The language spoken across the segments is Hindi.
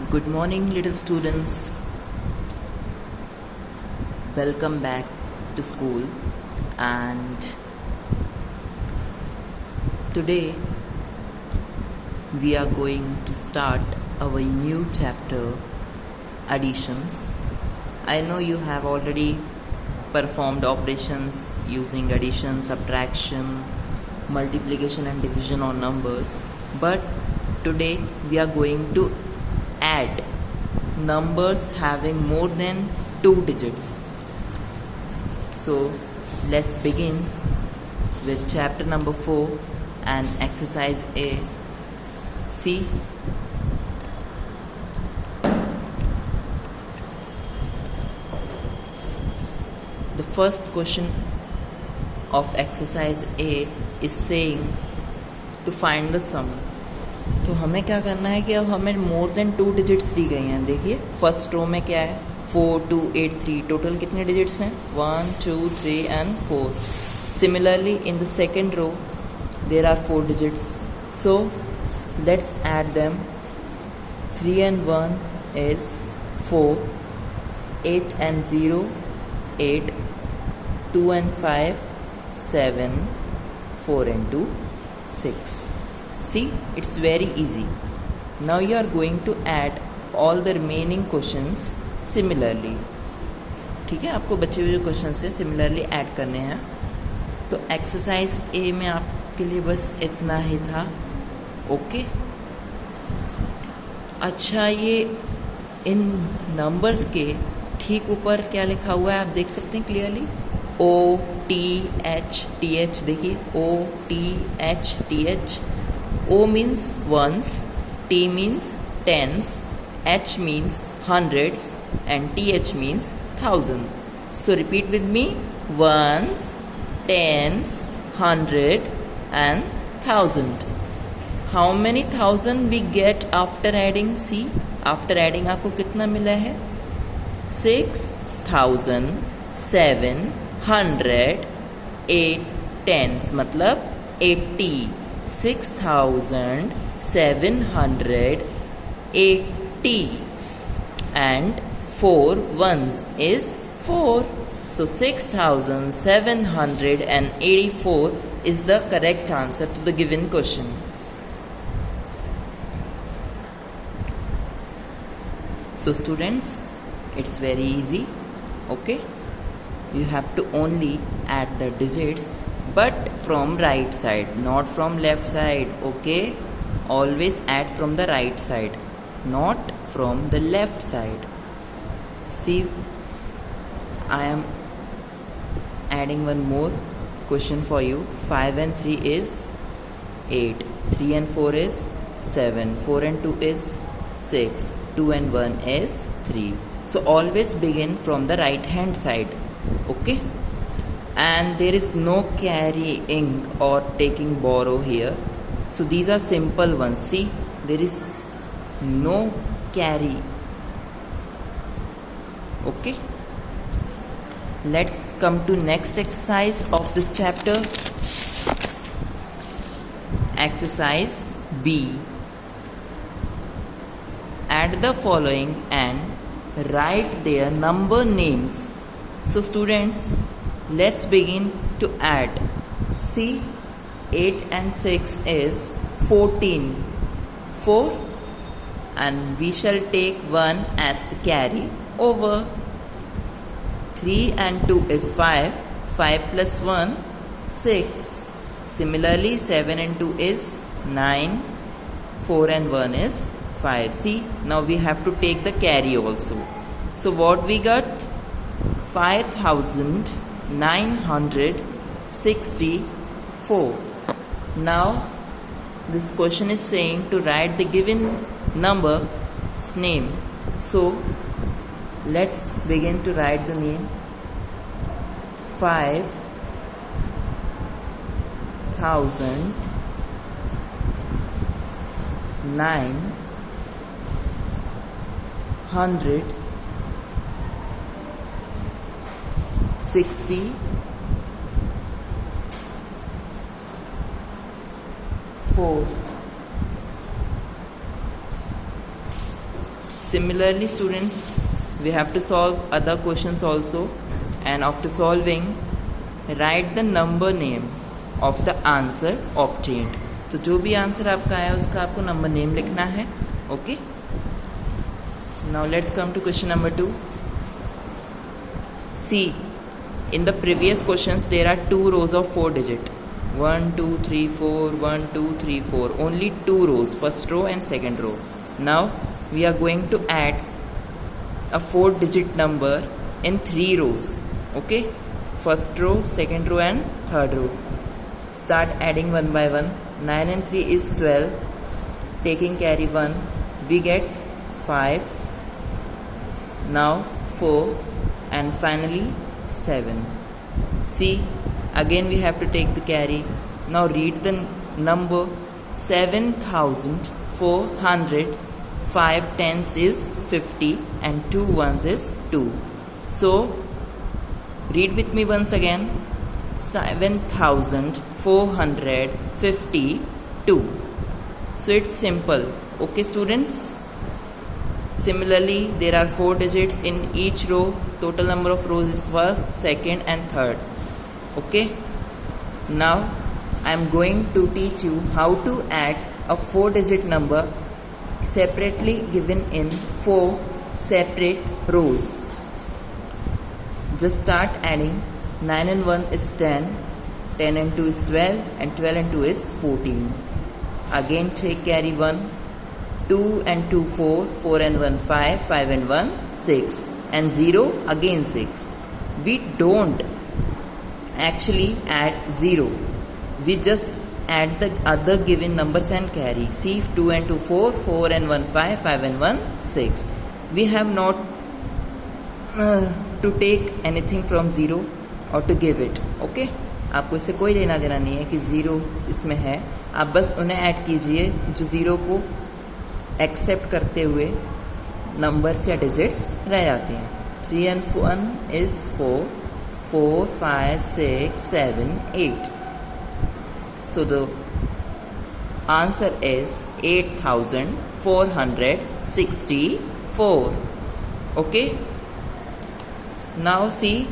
Good morning, little students. Welcome back to school. And today we are going to start our new chapter, additions. I know you have already performed operations using addition, subtraction, multiplication, and division on numbers, but today we are going to add numbers having more than 2 digits. So let's begin with chapter number 4 and exercise A. See, the first question of exercise A is saying to find the sum. तो हमें क्या करना है कि अब हमें मोर देन 2 डिजिट्स दी गई हैं. देखिए फर्स्ट रो में क्या है, 4 2 8 3. टोटल कितने डिजिट्स हैं? 1 2 3 and 4. Similarly in the second row there are 4 digits. So let's add them. 3 and 1 is 4. 8 and 0 8. 2 and 5 7. 4 and 2 6. See, it's very easy. Now you are going to add all the remaining questions similarly. ठीक है, आपको बचे हुए जो क्वेश्चंस हैं सिमिलरली ऐड करने हैं. तो एक्सरसाइज ए में आपके लिए बस इतना ही था. ओके. अच्छा, ये इन नंबर्स के ठीक ऊपर क्या लिखा हुआ है आप देख सकते हैं क्लियरली. OTH. देखिए OTH. O means ones, T means tens, H means hundreds, and TH means thousand. So repeat with me: ones, tens, hundred, and thousand. How many thousand we get after adding? See, after adding आपको कितना मिला है? 6,708 tens मतलब 80. 6,780 and 4 ones is 4. So 6,784 is the correct answer to the given question. So students, it's very easy. Okay, you have to only add the digits, but from right side, not from left side. Okay, always add from the right side, not from the left side. See, I am adding one more question for you. 5 and 3 is 8. 3 and 4 is 7. 4 and 2 is 6. 2 and 1 is 3. So always begin from the right hand side. Okay, and there is no carrying or taking borrow here. So these are simple ones. See, there is no carry. Okay, let's come to next exercise of this chapter. Exercise B. Add the following and write their number names. So students, let's begin to add. See, 8 and 6 is 14. 4, and we shall take 1 as the carry over. 3 and 2 is 5. 5 plus 1, 6. Similarly, 7 and 2 is 9. 4 and 1 is 5. See, now we have to take the carry also. So what we got? 5,964. Now this question is saying to write the given number's name. So let's begin to write the name. 5,964. Similarly, students, we have to solve other questions also, and after solving, write the number name of the answer obtained. तो जो भी आंसर आपका आया उसका आपको नंबर नेम लिखना है. Okay, now let's come to question number 2. See, in the previous questions there are 2 rows of 4 digit. 1 2 3 4, 1 2 3 4, only 2 rows, first row and second row. Now we are going to add a 4 digit number in 3 rows. Okay, first row, second row and third row. Start adding one by one. 9 and 3 is 12. Taking carry 1, we get 5. Now 4 and finally 7. See, again we have to take the carry. Now read the number. 7,400. 5 tens is 50 and 2 ones is 2. So read with me once again. 7,452. So it's simple. Okay, students. Similarly, there are 4 digits in each row. Total number of rows is first, second and third. Okay. Now I am going to teach you how to add a 4 digit number separately given in 4 separate rows. Just start adding. 9 and 1 is 10, 10 and 2 is 12, and 12 and 2 is 14. Again take carry 1, 2 and 2 4, 4 and 1 5, 5 and 1 6, and 0 again 6. We don't actually add 0. We just add the other given numbers and carry. See, 2 and 2 4, 4 and 1 5, 5 and 1 6. We have not to take anything from 0 or to give it. Okay, आपको इससे कोई लेना देना नहीं है कि 0 इसमें है. आप बस उन्हें ऐड कीजिए जो 0 को एक्सेप्ट करते हुए नंबर्स या डिजिट्स रह जाते हैं. 3 and 1 is 4, 4 5 6 7 8. So the answer is 8,464. Okay, now see,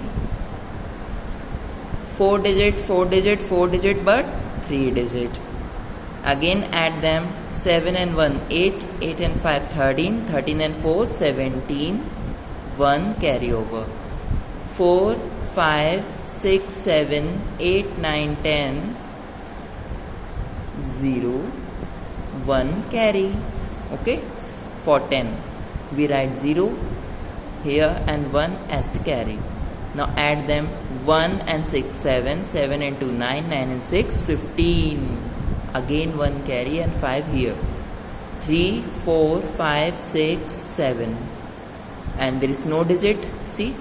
4 digit, 4 digit, 4 digit, but 3 digit. Again add them. 7 and 1 8, 8 and 5 13, 13 and 4 17, 1 carry over. 4 5 6 7 8 9 10, 0 1 carry. Okay, for 10 we write 0 here and 1 as the carry. Now add them. 1 and 6 7, 7 and 2 9, 9 and 6 15. Again 1 carry and 5 here. 3 4 5 6 7, and there is no digit. See,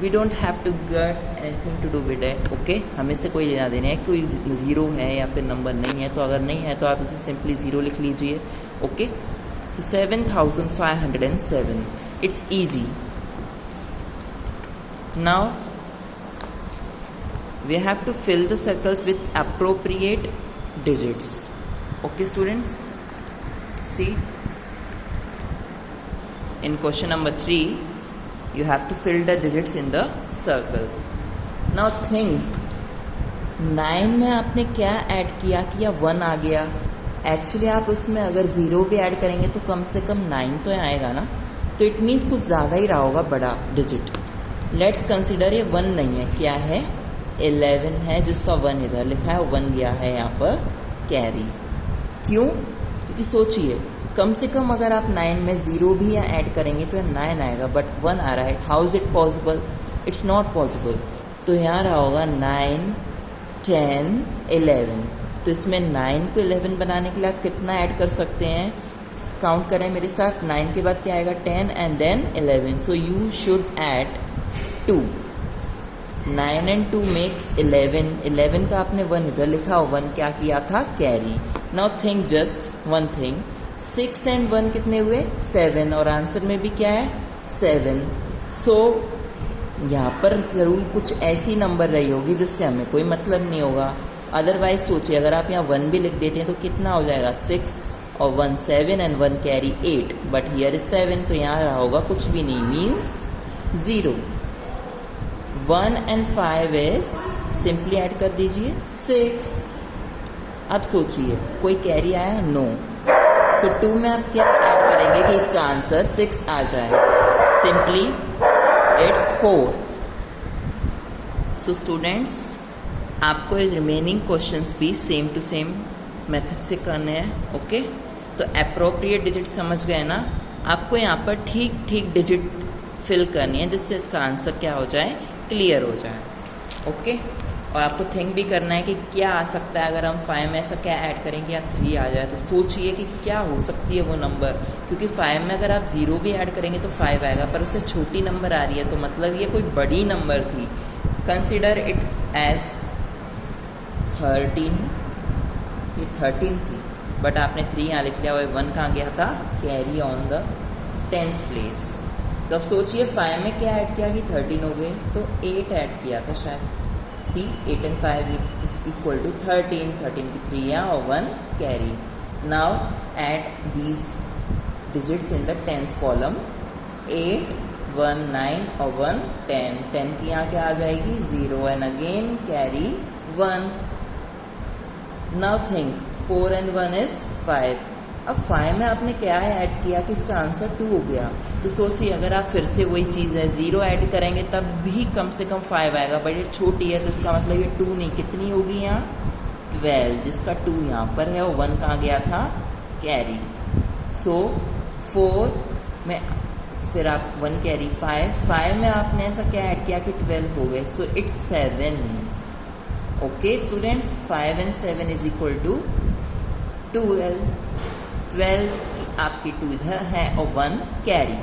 we don't have to get anything to do with it. Okay, हमें से कोई लेना देना है कोई 0 है या फिर नंबर नहीं है. तो अगर नहीं है तो आप इसे सिंपली 0 लिख लीजिए. Okay, so 7,507. It's easy. Now we have to fill the circles with appropriate digits. Okay, students, see, in question number 3 you have to fill the digits in the circle. Now think, 9 में आपने क्या ऐड किया 1 आ गया. एक्चुअली आप उसमें अगर 0 भी ऐड करेंगे तो कम से कम 9 तो आएगा ना. तो इट मीन्स कुछ ज़्यादा ही रहा होगा बड़ा डिजिट. लेट्स कंसिडर ये 1 नहीं है, क्या है 11 है जिसका 1 इधर लिखा है, 1 गया है यहाँ पर कैरी. क्यों? क्योंकि सोचिए, कम से कम अगर आप 9 में 0 भी या ऐड करेंगे तो 9 आएगा, बट 1 आ रहा है. How is it possible? It's not possible. तो यहाँ रहा होगा 9 10 11. तो इसमें 9 को 11 बनाने के लिए आप कितना ऐड कर सकते हैं? काउंट करें मेरे साथ. 9 के बाद क्या आएगा 10 and then 11. So you should add 2. 9 and 2 makes 11. 11 का आपने 1 इधर लिखा और 1 क्या किया था? Carry. Now think just one thing. 6 and 1 कितने हुए? 7. और आंसर में भी क्या है? 7. सो यहाँ पर ज़रूर कुछ ऐसी नंबर रही होगी जिससे हमें कोई मतलब नहीं होगा. अदरवाइज सोचिए, अगर आप यहाँ 1 भी लिख देते हैं तो कितना हो जाएगा? 6 और 1 7 and 1 carry 8, but here is 7, तो यहाँ रहा होगा कुछ भी नहीं, means 0। 1 and 5 is, simply add कर दीजिए 6। अब सोचिए कोई कैरी आया? नो। सो 2 में आप क्या ऐड करेंगे कि इसका आंसर 6 आ जाए? Simply it's 4। सो स्टूडेंट्स, आपको रिमेनिंग क्वेश्चंस भी सेम टू सेम मेथड से करने हैं। ओके, तो अप्रोप्रिएट डिजिट समझ गए ना? आपको यहाँ पर ठीक ठीक डिजिट फिल करनी है जिससे इसका आंसर क्या हो जाए, क्लियर हो जाए। ओके, और आपको थिंक भी करना है कि क्या आ सकता है अगर हम 5 में ऐसा क्या ऐड करेंगे या 3 आ जाए, तो सोचिए कि क्या हो सकती है वो नंबर, क्योंकि 5 में अगर आप 0 भी ऐड करेंगे तो 5 आएगा, पर उससे छोटी नंबर आ रही है, तो मतलब ये कोई बड़ी नंबर थी। कंसिडर इट एज 13, ये 13 थी, बट आपने 3 यहाँ लिख लिया, और 1 कहाँ गया था? Carry on the 10th place. तो अब सोचिए 5 में क्या ऐड किया कि 13 हो गए, तो 8 ऐड किया था शायद। सी 8 and 5 is equal to 13, 13 की 3 यहाँ और 1 carry. Now add these digits in the tens column, 8, 1 9 और 1 10, 10 की यहाँ क्या आ जाएगी? 0 and again carry 1। Now think 4 and 1 is 5। अब 5 में आपने क्या ऐड किया कि इसका आंसर 2 हो गया, तो सोचिए अगर आप फिर से वही चीज़ है 0 ऐड करेंगे तब भी कम से कम 5 आएगा, बट ये छोटी है तो इसका मतलब ये 2 नहीं, कितनी होगी यहाँ? 12, जिसका 2 यहाँ पर है और 1 कहाँ गया था? कैरी। सो 4 में फिर आप 1 कैरी 5 में आपने ऐसा क्या ऐड किया कि 12 हो गए, so it's 7। Okay students, 5 and 7 is equal to 12। 12 आपकी 2 इधर है और 1 कैरी।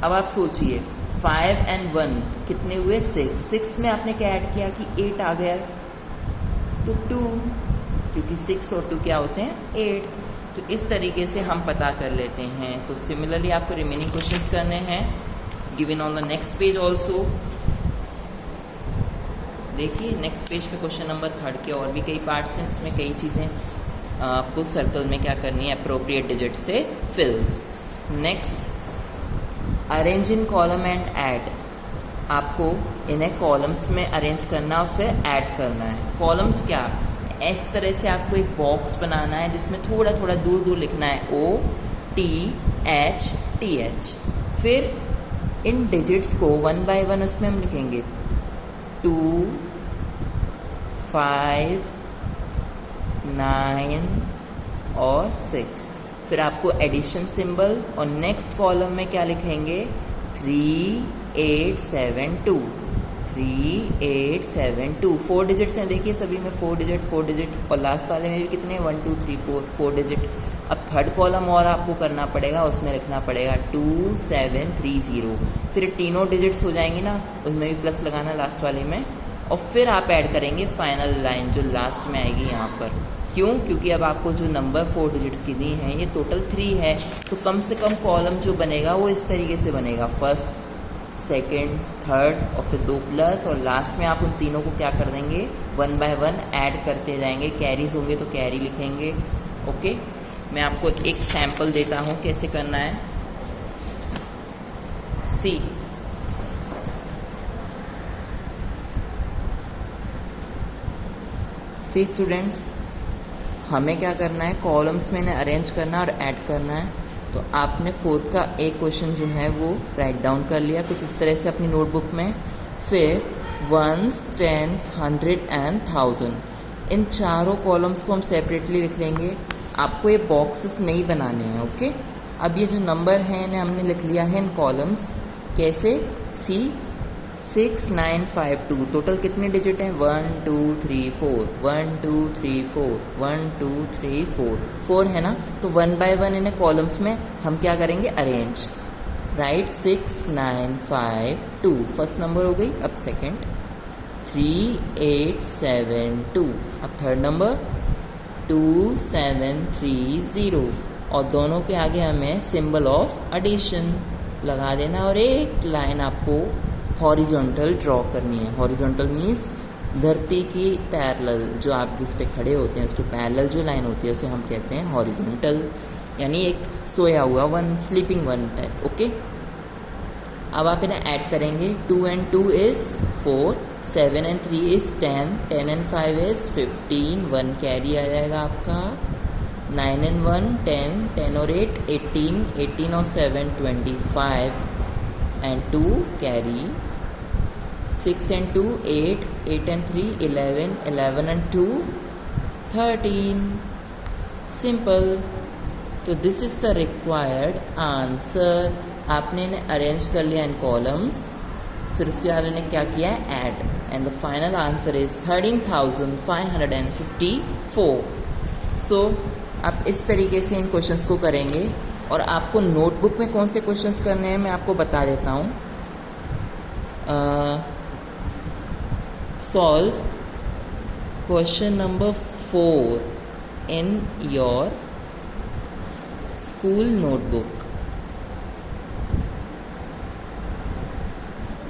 अब आप सोचिए 5 and 1 कितने हुए? 6। 6 में आपने क्या ऐड किया कि 8 आ गया, तो 2, क्योंकि 6 और 2 क्या होते हैं? 8। तो इस तरीके से हम पता कर लेते हैं। तो सिमिलरली आपको रिमेनिंग क्वेश्चंस करने हैं, given on the next page also. देखिए नेक्स्ट पेज पे क्वेश्चन नंबर 3 के और भी कई पार्ट्स हैं, इसमें कई चीज़ें आपको सर्कल में क्या करनी है, अप्रोप्रिएट डिजिट से fill. Next, arrange in column and add. आपको इन्हें कॉलम्स में अरेंज करना और फिर ऐड करना है। कॉलम्स क्या? इस तरह से आपको एक बॉक्स बनाना है जिसमें थोड़ा थोड़ा दूर दूर लिखना है OTHTH। फिर इन डिजिट्स को 1 by 1 उसमें हम लिखेंगे 2, 5, 9 और 6। फिर आपको एडिशन सिंबल, और नेक्स्ट कॉलम में क्या लिखेंगे? 3, 8, 7, 2। 3, 8, 7, 2। 4 डिजिट्स हैं, देखिए सभी में 4 डिजिट, और लास्ट वाले में भी कितने? 1 2 3 4 डिजिट। अब थर्ड कॉलम और आपको करना पड़ेगा, उसमें लिखना पड़ेगा 2 7 3 0। फिर तीनों डिजिट्स हो जाएंगी ना, उसमें भी प्लस लगाना लास्ट वाले में, और फिर आप ऐड करेंगे फाइनल लाइन जो लास्ट में आएगी यहाँ पर। क्यों? क्योंकि अब आपको जो नंबर 4 डिजिट्स की दी हैं ये टोटल 3 है, तो कम से कम कॉलम जो बनेगा वो इस तरीके से बनेगा, फर्स्ट, सेकंड, थर्ड, और फिर 2 प्लस, और लास्ट में आप उन तीनों को क्या कर देंगे? 1 by 1 ऐड करते जाएंगे। कैरीज होंगे तो कैरी लिखेंगे। ओके, मैं आपको एक सैम्पल देता हूँ कैसे करना है। सी, स्टूडेंट्स, हमें क्या करना है? कॉलम्स में इन्हें अरेंज करना और ऐड करना है। तो आपने 4th का एक क्वेश्चन जो है वो राइट डाउन कर लिया कुछ इस तरह से अपनी नोटबुक में। फिर 1s, 10s, 100 and 1000, इन चारों कॉलम्स को हम सेपरेटली लिख लेंगे। आपको ये बॉक्सेस नहीं बनाने हैं। ओके, अब ये जो नंबर हैं इन्हें हमने लिख लिया है इन कॉलम्स। कैसे? सी, 6 9 5 2। टोटल कितने डिजिट हैं? 1 2 3 4, 1 2 3 4, 1 2 3 4, 4 है ना। तो 1 by 1 इन्हें कॉलम्स में हम क्या करेंगे? अरेंज। राइट, 6 9 5 2 फर्स्ट नंबर हो गई। अब सेकंड 3 8 7 2। अब थर्ड नंबर 2 7 3 0, और दोनों के आगे हमें सिंबल ऑफ एडिशन लगा देना, और एक लाइन आपको हॉरिजॉन्टल ड्रॉ करनी है। हॉरिजॉन्टल मीन्स धरती की पैरेलल, जो आप जिस पे खड़े होते हैं उसके पैरेलल जो लाइन होती है उसे हम कहते हैं हॉरिजॉन्टल, यानी एक सोया हुआ one, sleeping one type. Okay, अब आप इन्हें ऐड करेंगे। 2 and 2 is 4, 7 and 3 is 10, 10 and 5 is 15, 1 carry आ जाएगा आपका। 9 and 1 10, 10 और 8 18, 18 और 7 25 and 2 carry. 6 and 2 8, 8 and 3 11, 11 and 2 13। Simple. तो this is the required answer. आपने इन्हें अरेंज कर लिया इन कॉलम्स, फिर उसके बाद उन्हें क्या किया है, add, and the final answer is 13,554। सो आप इस तरीके से इन क्वेश्चंस को करेंगे। और आपको नोटबुक में कौन से क्वेश्चंस करने हैं मैं आपको बता देता हूँ। Solve question number 4 in your school notebook.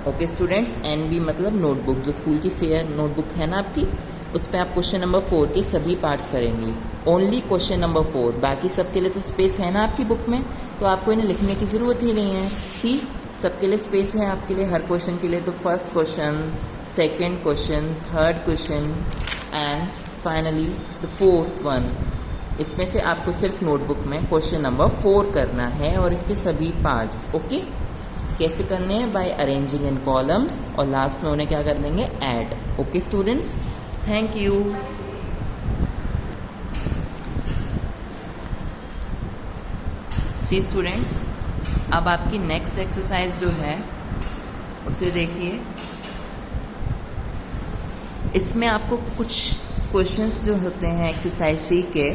Okay students, NB मतलब नोटबुक, जो स्कूल की फेयर नोटबुक है ना आपकी, उस पर आप क्वेश्चन नंबर 4 के सभी पार्ट्स करेंगे। ओनली क्वेश्चन नंबर 4, बाकी सबके लिए तो स्पेस है ना आपकी बुक में, तो आपको इन्हें लिखने की ज़रूरत ही नहीं है। सी, सबके लिए स्पेस है आपके लिए, हर क्वेश्चन के लिए। तो first question, second question, third question and finally the fourth one. इसमें से आपको सिर्फ नोटबुक में क्वेश्चन नंबर 4 करना है और इसके सभी पार्ट्स। ओके, कैसे करने हैं, बाय अरेंजिंग इन कॉलम्स, और लास्ट में उन्हें क्या कर देंगे, add. Okay students, thank you. See students, अब आपकी नेक्स्ट एक्सरसाइज जो है उसे देखिए। इसमें आपको कुछ क्वेश्चंस जो होते हैं एक्सरसाइज सी के,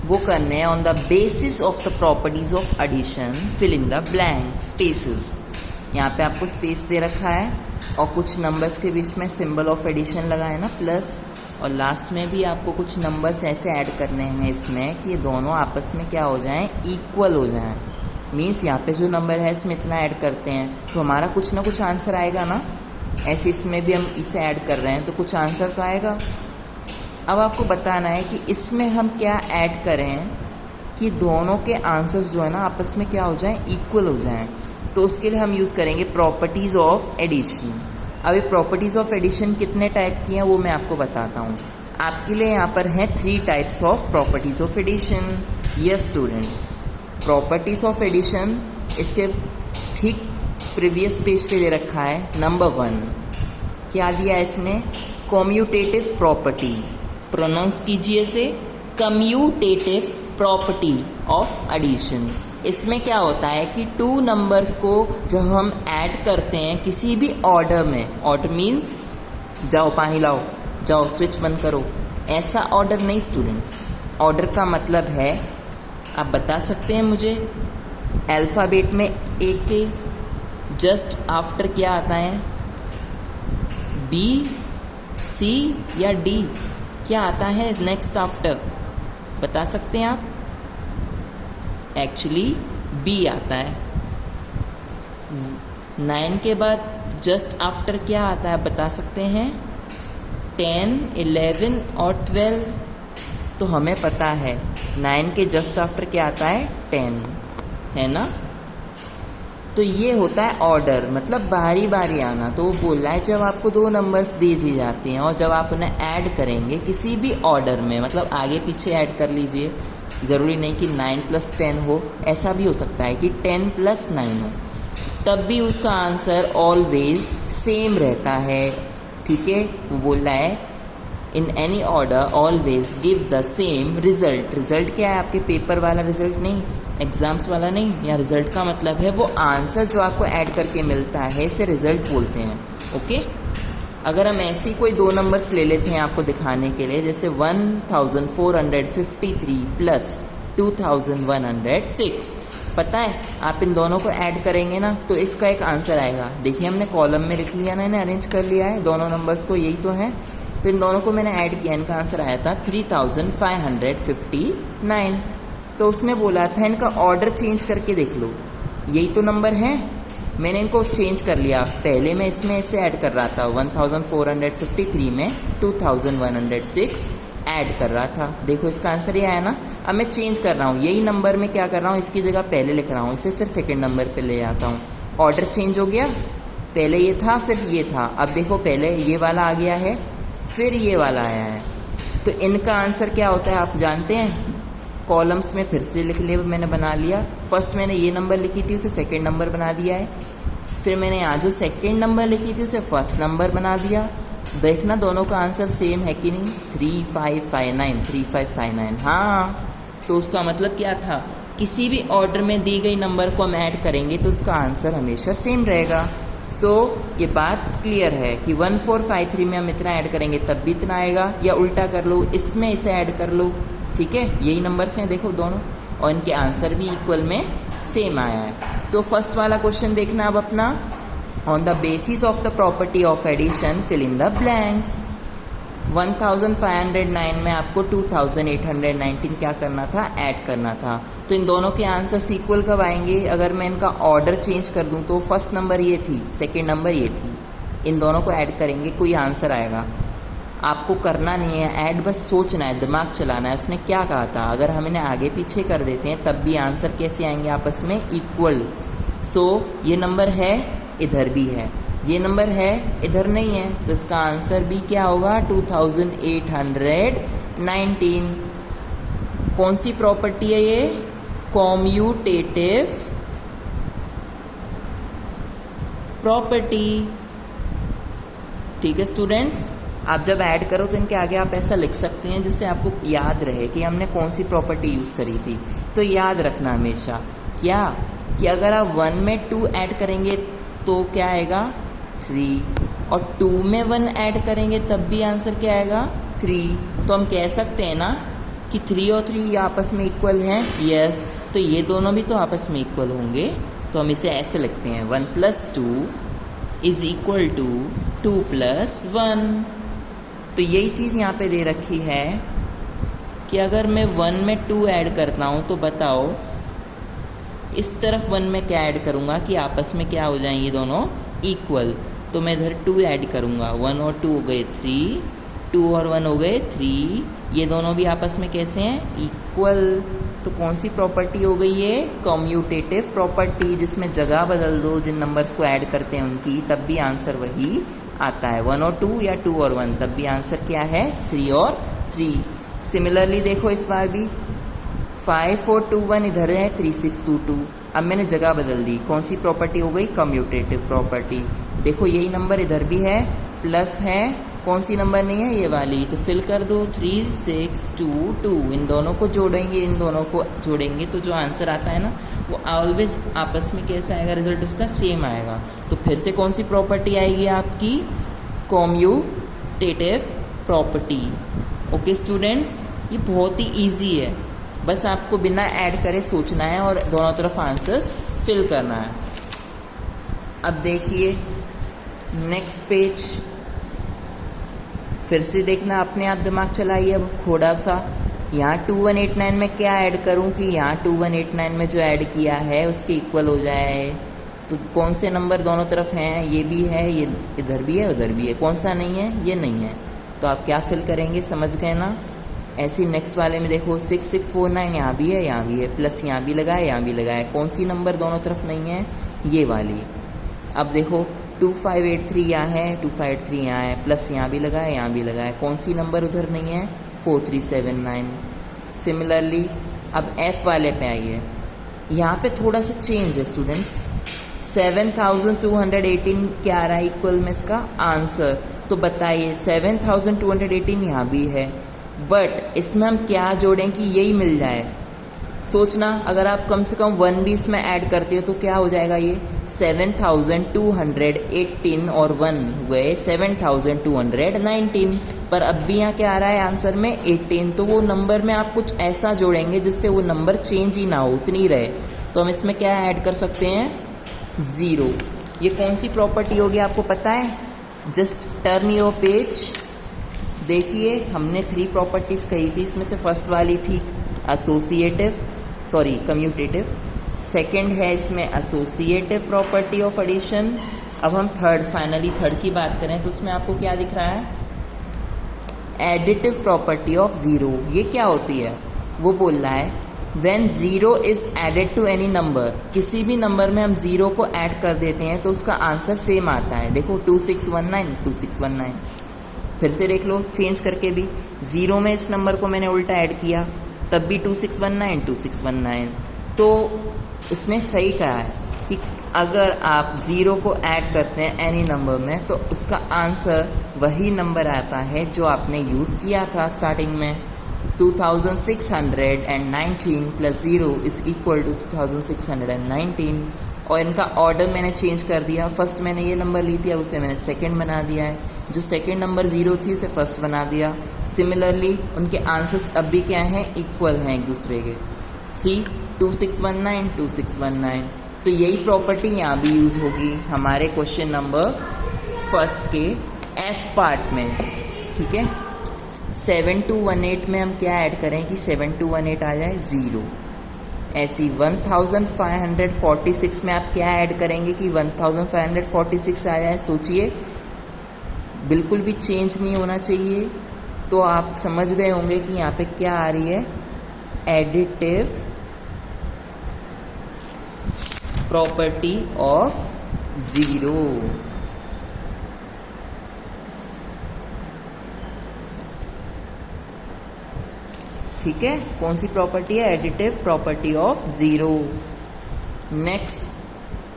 वो करने हैं। On the basis of the properties of addition fill in the blank spaces. यहाँ पे आपको स्पेस दे रखा है और कुछ नंबर्स के बीच में सिंबल ऑफ एडिशन लगा है ना, प्लस, और लास्ट में भी आपको कुछ नंबर्स ऐसे ऐड करने हैं इसमें कि ये दोनों आपस में क्या हो जाएं, इक्वल हो जाएं। मीन्स यहाँ पे जो नंबर है इसमें इतना ऐड करते हैं तो हमारा कुछ ना कुछ आंसर आएगा ना। ऐसे इसमें भी हम इसे ऐड कर रहे हैं तो कुछ आंसर तो आएगा। अब आपको बताना है कि इसमें हम क्या ऐड करें कि दोनों के आंसर्स जो है ना आपस में क्या हो जाएं, इक्वल हो जाएं। तो उसके लिए हम यूज़ करेंगे प्रॉपर्टीज़ ऑफ एडिशन। अब ये प्रॉपर्टीज़ ऑफ एडिशन कितने टाइप की हैं वो मैं आपको बताता हूँ। आपके लिए यहाँ पर हैं 3 types of properties of addition. Yes students, properties of addition इसके ठीक प्रीवियस पेज पे दे रखा है। नंबर 1 क्या दिया है इसने, कम्यूटेटिव प्रॉपर्टी। प्रोनाउंस कीजिए इसे, कम्यूटेटिव प्रॉपर्टी ऑफ एडिशन। इसमें क्या होता है कि 2 नंबर्स को जब हम ऐड करते हैं किसी भी ऑर्डर में, ऑर्डर मीन्स जाओ पानी लाओ, जाओ स्विच बंद करो, ऐसा ऑर्डर नहीं स्टूडेंट्स। ऑर्डर का मतलब है, आप बता सकते हैं मुझे, अल्फ़ाबेट में ए के जस्ट आफ्टर क्या आता है, बी, सी या डी, क्या आता है नेक्स्ट आफ्टर, बता सकते हैं आप? एक्चुअली बी आता है। 9 के बाद जस्ट आफ्टर क्या आता है बता सकते हैं? 10, 11 और 12। तो हमें पता है 9 के जस्ट आफ्टर क्या आता है, 10, है ना। तो ये होता है ऑर्डर, मतलब बारी बारी आना। तो वो बोल रहा है जब आपको 2 नंबर्स दे दी जाती हैं और जब आप उन्हें ऐड करेंगे किसी भी ऑर्डर में, मतलब आगे पीछे ऐड कर लीजिए, ज़रूरी नहीं कि 9 + 10 हो, ऐसा भी हो सकता है कि 10 + 9 हो, तब भी उसका आंसर ऑलवेज सेम रहता है। ठीक है, वो बोल रहा है in any order always give the same result. Result क्या है, आपके पेपर वाला रिजल्ट नहीं, एग्ज़ाम्स वाला नहीं। या रिजल्ट का मतलब है वो आंसर जो आपको ऐड करके मिलता है, इसे रिजल्ट बोलते हैं। ओके, अगर हम ऐसी कोई 2 नंबर्स ले लेते हैं आपको दिखाने के लिए, जैसे 1453 + 2106, पता है आप इन दोनों को ऐड करेंगे ना तो इसका एक आंसर आएगा। देखिए हमने कॉलम में लिख लिया ना, इन्हें अरेंज कर लिया है दोनों नंबर्स को, यही तो हैं। तो इन दोनों को मैंने ऐड किया, इनका आंसर आया था 3559। तो उसने बोला था इनका ऑर्डर चेंज करके देख लो, यही तो नंबर हैं, मैंने इनको चेंज कर लिया। पहले मैं इसमें इसे ऐड कर रहा था 1453 में 2106 ऐड कर रहा था। देखो इसका आंसर ये आया ना। अब मैं चेंज कर रहा हूँ, यही नंबर में क्या कर रहा हूँ, इसकी जगह पहले लिख रहा हूँ, इसे फिर सेकंड नंबर पे ले आता हूँ। ऑर्डर चेंज हो गया, पहले ये था फिर ये था। अब देखो पहले ये वाला आ गया है फिर ये वाला आया है। तो इनका आंसर क्या होता है आप जानते हैं? कॉलम्स में फिर से लिख लिया, मैंने बना लिया। फर्स्ट मैंने ये नंबर लिखी थी उसे सेकंड नंबर बना दिया है, फिर मैंने यहाँ जो सेकंड नंबर लिखी थी उसे फर्स्ट नंबर बना दिया। देखना दोनों का आंसर सेम है कि नहीं, 3559। हाँ, तो उसका मतलब क्या था, किसी भी ऑर्डर में दी गई नंबर को हम ऐड करेंगे तो उसका आंसर हमेशा सेम रहेगा। सो ये बात क्लियर है कि 1453 में हम इतना ऐड करेंगे तब भी इतना आएगा, या उल्टा कर लो, इसमें इसे ऐड कर लो, ठीक है। यही नंबर्स हैं देखो दोनों, और इनके आंसर भी इक्वल में सेम आया है। तो फर्स्ट वाला क्वेश्चन देखना अब अपना, on the basis of the property of addition fill in the blanks. 1509 में आपको 2819 क्या करना था, ऐड करना था। तो इन दोनों के आंसर्स इक्वल कब आएंगे? अगर मैं इनका ऑर्डर चेंज कर दूं तो फर्स्ट नंबर ये थी, सेकंड नंबर ये थी, इन दोनों को ऐड करेंगे कोई आंसर आएगा। आपको करना नहीं है ऐड, बस सोचना है, दिमाग चलाना है उसने क्या कहा था। अगर हम इन्हें आगे पीछे कर देते हैं तब भी आंसर कैसे आएंगे आपस में, इक्वल। सो ये नंबर है इधर भी है, ये नंबर है इधर नहीं है, तो इसका आंसर भी क्या होगा 2819। कौन सी प्रॉपर्टी है ये? Commutative property. ठीक है स्टूडेंट्स, आप जब ऐड करो तो इनके आगे आप ऐसा लिख सकते हैं जिससे आपको याद रहे कि हमने कौन सी प्रॉपर्टी यूज़ करी थी। तो याद रखना हमेशा क्या, कि अगर आप 1 में 2 ऐड करेंगे तो क्या आएगा 3, और 2 में 1 ऐड करेंगे तब भी आंसर क्या आएगा 3। तो हम कह सकते हैं ना कि 3 और 3 आपस में इक्वल हैं, यस। तो ये दोनों भी तो आपस में इक्वल होंगे, तो हम इसे ऐसे लिखते हैं 1 + 2 इज इक्वल टू 2 + 1। तो यही चीज़ यहाँ पे दे रखी है कि अगर मैं 1 में 2 ऐड करता हूँ तो बताओ इस तरफ 1 में क्या ऐड करूँगा कि आपस में क्या हो जाएं ये दोनों इक्वल। तो मैं इधर 2 ऐड करूँगा, 1 और 2 हो गए 3, 2 और 1 हो गए 3, ये दोनों भी आपस में कैसे हैं इक्वल। तो कौन सी प्रॉपर्टी हो गई ये? कम्यूटेटिव प्रॉपर्टी, जिसमें जगह बदल दो जिन नंबर्स को ऐड करते हैं उनकी, तब भी आंसर वही आता है 1 और 2 या 2 और 1, तब भी आंसर क्या है 3 और 3। सिमिलरली देखो इस बार भी 5421 इधर है 3622। अब मैंने जगह बदल दी, कौन सी प्रॉपर्टी हो गई? Commutative property. देखो यही नंबर इधर भी है, प्लस है, कौन सी नंबर नहीं है ये वाली, तो फिल कर दो 3622। इन दोनों को जोड़ेंगे, इन दोनों को जोड़ेंगे तो जो आंसर आता है ना वो ऑलवेज आपस में कैसा आएगा, रिजल्ट उसका सेम आएगा। तो फिर से कौन सी प्रॉपर्टी आएगी आपकी? Commutative property. ओके स्टूडेंट्स, ये बहुत ही ईजी है, बस आपको बिना ऐड करे सोचना है और दोनों तरफ आंसर्स फिल करना है। अब देखिए नेक्स्ट पेज, फिर से देखना, अपने आप दिमाग चलाइए अब थोड़ा सा। यहाँ 2189 में क्या ऐड करूँ कि यहाँ 2189 में जो ऐड किया है उसके इक्वल हो जाए। तो कौन से नंबर दोनों तरफ हैं? ये भी है, ये इधर भी है, उधर भी है, कौन सा नहीं है? ये नहीं है। तो आप क्या फिल करेंगे, समझ गए ना। ऐसे ही नेक्स्ट वाले में देखो 6649 यहाँ भी है, यहाँ भी है, प्लस यहाँ भी लगा है, यहाँ भी लगा है, कौन सी नंबर दोनों तरफ नहीं है? ये वाली। अब देखो 2583 यहाँ है, 2583 यहाँ है, प्लस यहाँ भी लगा है, यहाँ भी लगा है, कौन सी नंबर उधर नहीं है? 4379। सिमिलरली अब F वाले पे आइए, यहाँ पे थोड़ा सा चेंज है स्टूडेंट्स। 7218 क्या आ रहा है इक्वल में इसका आंसर? तो बताइए 7218 यहाँ भी है, बट इसमें हम क्या जोड़ें कि यही मिल जाए? सोचना, अगर आप कम से कम 1 भी इसमें ऐड करते हो तो क्या हो जाएगा ये 7218 और 1 हुए 7219। पर अब भी यहाँ क्या आ रहा है आंसर में 18, तो वो नंबर में आप कुछ ऐसा जोड़ेंगे जिससे वो नंबर चेंज ही ना हो, उतनी रहे। तो हम इसमें क्या ऐड कर सकते हैं 0। ये कौन सी प्रॉपर्टी होगी आपको पता है? जस्ट टर्न योर पेज, देखिए हमने 3 प्रॉपर्टीज़ कही थी, इसमें से फर्स्ट वाली थी कम्यूटेटिव, सेकंड है इसमें एसोसिएटिव प्रॉपर्टी ऑफ एडिशन। अब हम फाइनली थर्ड की बात करें तो उसमें आपको क्या दिख रहा है, एडिटिव प्रॉपर्टी ऑफ ज़ीरो। ये क्या होती है, वो बोल रहा है when zero is added to any number, किसी भी नंबर में हम ज़ीरो को ऐड कर देते हैं तो उसका आंसर सेम आता है। देखो 2619 फिर से देख लो चेंज करके भी, ज़ीरो में इस नंबर को मैंने उल्टा ऐड किया तब भी 2619। तो उसने सही कहा है कि अगर आप ज़ीरो को ऐड करते हैं एनी नंबर में तो उसका आंसर वही नंबर आता है जो आपने यूज़ किया था स्टार्टिंग में। 2619 plus zero is equal to 2619। और इनका ऑर्डर मैंने चेंज कर दिया, फर्स्ट मैंने ये नंबर ली थी, अब उसे मैंने सेकंड बना दिया है। जो सेकंड नंबर ज़ीरो थी उसे फर्स्ट बना दिया। सिमिलरली उनके आंसर्स अब भी क्या हैं, इक्वल हैं एक दूसरे के। सी 2619। तो यही प्रॉपर्टी यहाँ भी यूज़ होगी हमारे क्वेश्चन नंबर फर्स्ट के एफ पार्ट में, ठीक है। 7218 में हम क्या ऐड करें कि 7218 आ जाए ज़ीरो। ऐसी 1546 में आप क्या ऐड करेंगे कि 1546 आ जाए। सोचिए, बिल्कुल भी चेंज नहीं होना चाहिए। तो आप समझ गए होंगे कि यहाँ पे क्या आ रही है, एडिटिव प्रॉपर्टी ऑफ ज़ीरो। ठीक है, कौन सी प्रॉपर्टी है, additive property of zero. Next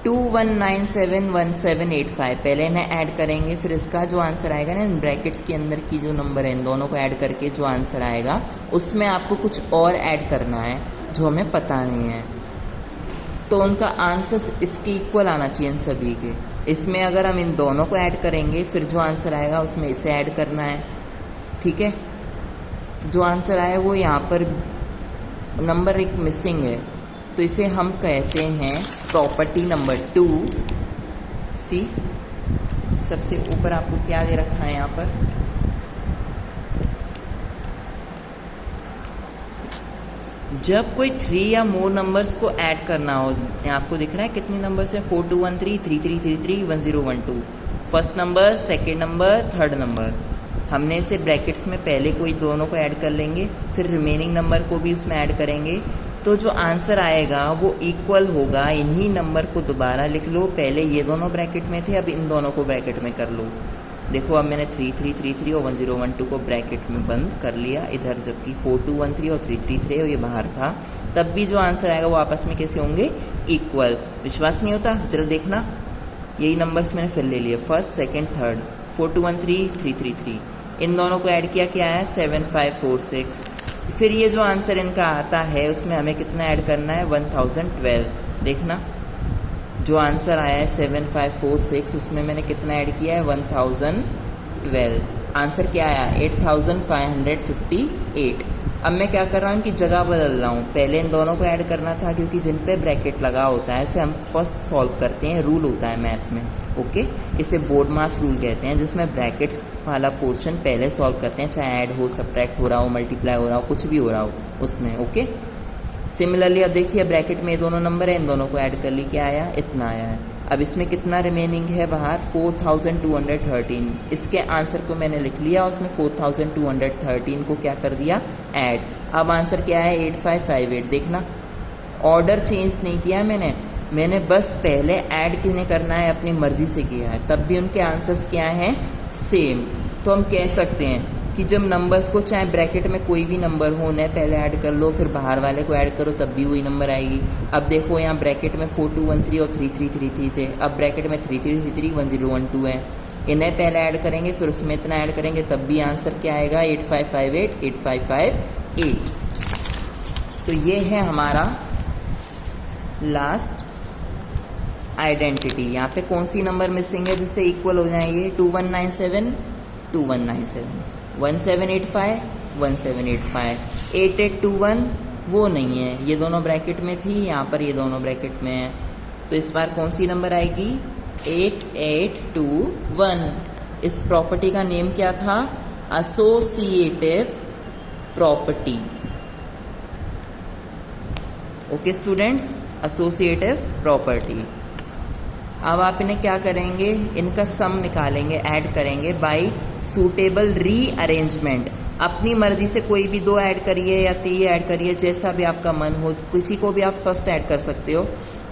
21971785, पहले इन्हें ऐड करेंगे, फिर इसका जो आंसर आएगा ना, इन ब्रैकेट्स के अंदर की जो नंबर है इन दोनों को ऐड करके जो आंसर आएगा उसमें आपको कुछ और ऐड करना है जो हमें पता नहीं है। तो उनका आंसर इसके इक्वल आना चाहिए इन सभी के। इसमें अगर हम इन दोनों को ऐड करेंगे फिर जो आंसर आएगा उसमें इसे ऐड करना है, ठीक है। जो आंसर आया वो यहाँ पर नंबर एक मिसिंग है, तो इसे हम कहते हैं प्रॉपर्टी नंबर 2। सी सबसे ऊपर आपको क्या दे रखा है यहाँ पर, जब कोई 3 या मोर नंबर्स को ऐड करना हो, आपको दिख रहा है कितने नंबर्स हैं, 4213, 3333, 1012। First number, second number, third number. हमने इसे ब्रैकेट्स में पहले कोई दोनों को ऐड कर लेंगे, फिर रिमेनिंग नंबर को भी उसमें ऐड करेंगे, तो जो आंसर आएगा वो इक्वल होगा। इन्हीं नंबर को दोबारा लिख लो, पहले ये दोनों ब्रैकेट में थे, अब इन दोनों को ब्रैकेट में कर लो। देखो अब मैंने 3333 और 1012 को ब्रैकेट में बंद कर लिया इधर, जबकि 4213 और 333 ये बाहर था, तब भी जो आंसर आएगा वो आपस में कैसे होंगे, इक्वल। विश्वास नहीं होता, जरा देखना, यही नंबर्स मैंने फिर ले लिए, फर्स्ट सेकंड थर्ड, 4213 333, इन दोनों को ऐड किया, क्या है 7546। फिर ये जो आंसर इनका आता है उसमें हमें कितना ऐड करना है, 1012। देखना जो आंसर आया है 7546, उसमें मैंने कितना ऐड किया है, 1012। आंसर क्या आया, 8558। अब मैं क्या कर रहा हूँ कि जगह बदल रहा हूँ, पहले इन दोनों को ऐड करना था क्योंकि जिन पे ब्रैकेट लगा होता है उसे हम फर्स्ट सॉल्व करते हैं, रूल होता है मैथ में, ओके। इसे बोर्ड मास रूल कहते हैं, जिसमें ब्रैकेट्स वाला पोर्शन पहले सॉल्व करते हैं, चाहे ऐड हो, सब्ट्रैक्ट हो रहा हो, मल्टीप्लाई हो रहा हो, कुछ भी हो रहा हो उसमें, ओके। सिमिलरली अब देखिए ब्रैकेट में ये दोनों नंबर है, इन दोनों को ऐड कर ली, क्या आया, इतना आया है। अब इसमें कितना रिमेनिंग है बाहर, 4213। इसके आंसर को मैंने लिख लिया, उसमें 4213 को क्या कर दिया, ऐड। अब आंसर क्या है, 8558। देखना ऑर्डर चेंज नहीं किया मैंने बस पहले ऐड किन्हें करना है अपनी मर्जी से किया है, तब भी उनके आंसर्स क्या हैं, सेम। तो हम कह सकते हैं कि जब नंबर्स को चाहे ब्रैकेट में कोई भी नंबर हो, उन्हें पहले ऐड कर लो, फिर बाहर वाले को ऐड करो, तब भी वही नंबर आएगी। अब देखो यहाँ ब्रैकेट में 4213 और 3333 थे, अब ब्रैकेट में 3333 1012 है, इन्हें पहले ऐड करेंगे, फिर उसमें इतना ऐड करेंगे, तब भी आंसर क्या आएगा, 8558। तो ये है हमारा लास्ट आइडेंटिटी। यहाँ पे कौन सी नंबर मिसिंग है जिससे इक्वल हो जाएंगे, 2197 2197, 1785 1785, 8821 वो नहीं है, ये दोनों ब्रैकेट में थी, यहाँ पर ये दोनों ब्रैकेट में है, तो इस बार कौन सी नंबर आएगी, 8821। इस प्रॉपर्टी का नेम क्या था, associative property. Okay students, associative property. अब आप इन्हें क्या करेंगे, इनका सम निकालेंगे, ऐड करेंगे बाय सूटेबल रीअरेंजमेंट। अपनी मर्जी से कोई भी 2 ऐड करिए या 3 ऐड करिए, जैसा भी आपका मन हो। किसी को भी आप फर्स्ट ऐड कर सकते हो,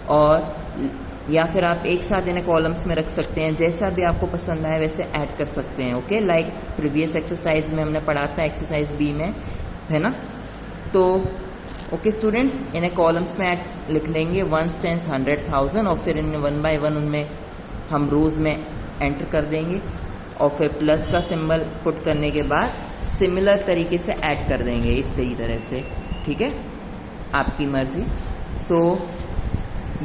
और या फिर आप एक साथ इन्हें कॉलम्स में रख सकते हैं। जैसा भी आपको पसंद आए वैसे ऐड कर सकते हैं। ओके, लाइक प्रीवियस एक्सरसाइज में हमने पढ़ा था, एक्सरसाइज बी में, है ना। तो ओके स्टूडेंट्स, इन्हें कॉलम्स में ऐड लिख लेंगे, 1 10 100,000, और फिर इन्हें 1 बाय 1 उनमें हम रोज़ में एंटर कर देंगे, और फिर प्लस का सिंबल पुट करने के बाद सिमिलर तरीके से ऐड कर देंगे, इस तरह से। ठीक है, आपकी मर्ज़ी। सो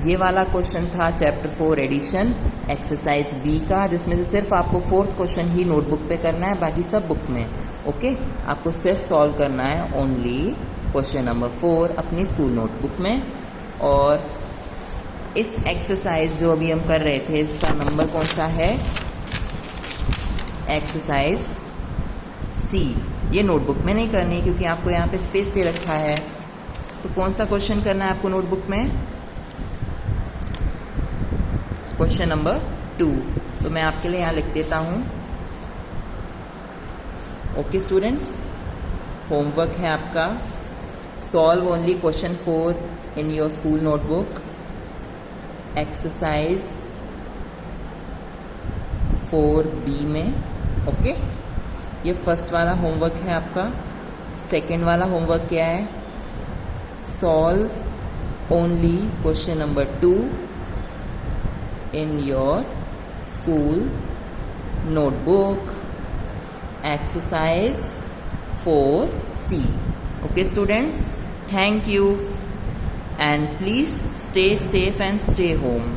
ये वाला क्वेश्चन था चैप्टर 4 एडिशन एक्सरसाइज बी का, जिसमें से सिर्फ आपको 4th क्वेश्चन ही नोटबुक पे करना है, बाकी सब बुक में। ओके, आपको सिर्फ सॉल्व करना है ओनली क्वेश्चन नंबर 4 अपनी स्कूल नोटबुक में। और इस एक्सरसाइज जो अभी हम कर रहे थे, इसका नंबर कौन सा है, एक्सरसाइज सी। ये नोटबुक में नहीं करनी क्योंकि आपको यहाँ पे स्पेस दे रखा है। तो कौन सा क्वेश्चन करना है आपको नोटबुक में, क्वेश्चन नंबर 2। तो मैं आपके लिए यहाँ लिख देता हूँ। ओके स्टूडेंट्स, होमवर्क है आपका, solve only question 4 in your school notebook, exercise 4B में। ओके, ये फर्स्ट वाला होमवर्क है आपका। सेकंड वाला होमवर्क क्या है, solve only question number 2 in your school notebook, exercise 4C. Okay students, thank you, and please stay safe and stay home.